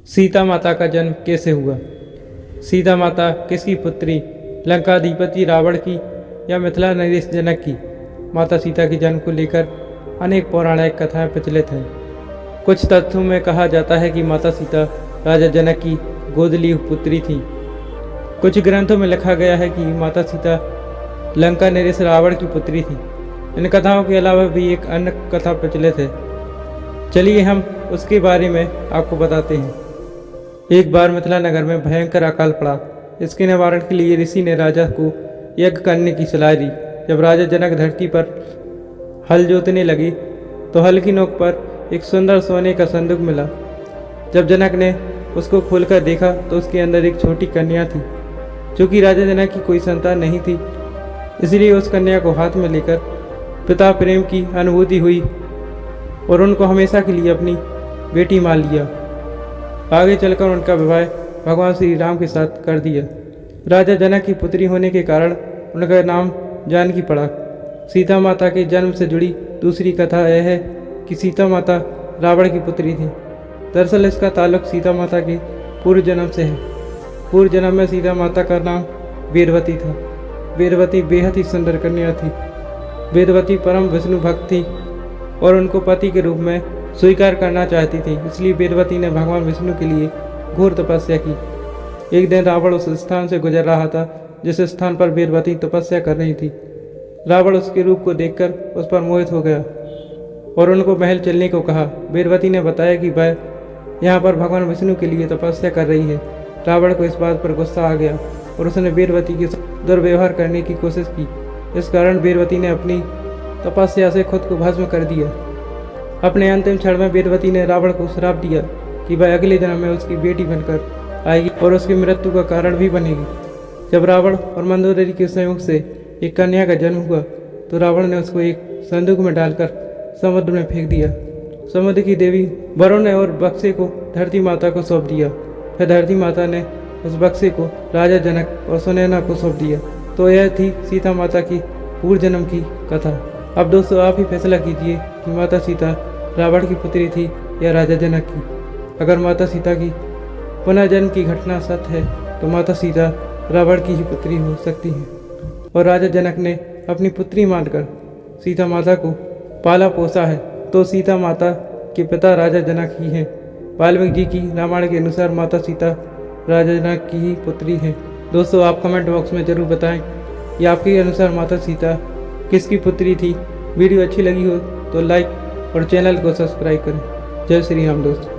सीता माता का जन्म कैसे हुआ? सीता माता किसकी पुत्री, लंकाधिपति रावण की या मिथिला नरेश जनक की? माता सीता के जन्म को लेकर अनेक पौराणिक कथाएं प्रचलित हैं। कुछ तथ्यों में कहा जाता है कि माता सीता राजा जनक की गोद ली पुत्री थी। कुछ ग्रंथों में लिखा गया है कि माता सीता लंका नरेश रावण की पुत्री थी। इन कथाओं के अलावा भी एक अन्य कथा प्रचलित है। चलिए हम उसके बारे में आपको बताते हैं। एक बार मिथिला नगर में भयंकर अकाल पड़ा। इसके निवारण के लिए ऋषि ने राजा को यज्ञ करने की सलाह दी। जब राजा जनक धरती पर हल जोतने लगे तो हल की नोक पर एक सुंदर सोने का संदूक मिला। जब जनक ने उसको खोलकर देखा तो उसके अंदर एक छोटी कन्या थी। चूँकि राजा जनक की कोई संतान नहीं थी, इसलिए उस कन्या को हाथ में लेकर पिता प्रेम की अनुभूति हुई और उनको हमेशा के लिए अपनी बेटी मान लिया। आगे चलकर उनका विवाह भगवान श्री राम के साथ कर दिया। राजा जनक की पुत्री होने के कारण उनका नाम जानकी पड़ा। सीता माता के जन्म से जुड़ी दूसरी कथा यह है कि सीता माता रावण की पुत्री थी। दरअसल इसका ताल्लुक सीता माता के पूर्व जन्म से है। पूर्व जन्म में सीता माता का नाम वेदवती था। वेदवती बेहद ही सुंदर कन्या थी। वेदवती परम विष्णु भक्त थी और उनको पति के रूप में स्वीकार करना चाहती थी। इसलिए वेदवती ने भगवान विष्णु के लिए घोर तपस्या की। एक दिन रावण उस स्थान से गुजर रहा था जिस स्थान पर वेदवती तपस्या कर रही थी। रावण उसके रूप को देखकर उस पर मोहित हो गया और उनको महल चलने को कहा। वेदवती ने बताया कि वह यहाँ पर भगवान विष्णु के लिए तपस्या कर रही है। रावण को इस बात पर गुस्सा आ गया और उसने वेदवती के साथ दुर्व्यवहार करने की कोशिश की। इस कारण वेदवती ने अपनी तपस्या से खुद को भस्म कर दिया। अपने अंतिम क्षण में वेदवती ने रावण को श्राप दिया कि वह अगले जन्म में उसकी बेटी बनकर आएगी और उसकी मृत्यु का कारण भी बनेगी। जब रावण और मंदोदरी के संयोग से एक कन्या का जन्म हुआ तो रावण ने उसको एक संदूक में डालकर समुद्र में फेंक दिया। समुद्र की देवी वरुण ने और बक्से को धरती माता को सौंप दिया। फिर धरती माता ने उस बक्से को राजा जनक और सुनैना को सौंप दिया। तो यह थी सीता माता की पूर्व जन्म की कथा। अब दोस्तों आप ही फैसला कीजिए कि माता सीता रावण की पुत्री थी या राजा जनक की। अगर माता सीता की पुनर्जन्म की घटना सत्य है तो माता सीता रावण की ही पुत्री हो सकती है और राजा जनक ने अपनी पुत्री मानकर सीता माता को पाला पोसा है। तो सीता माता के पिता राजा जनक ही हैं। वाल्मीकि जी की रामायण के अनुसार माता सीता राजा जनक की ही पुत्री हैं। दोस्तों आप कमेंट बॉक्स में ज़रूर बताएं कि आपके अनुसार माता सीता किसकी पुत्री थी। वीडियो अच्छी लगी हो तो लाइक और चैनल को सब्सक्राइब करें। जय श्री राम दोस्तों।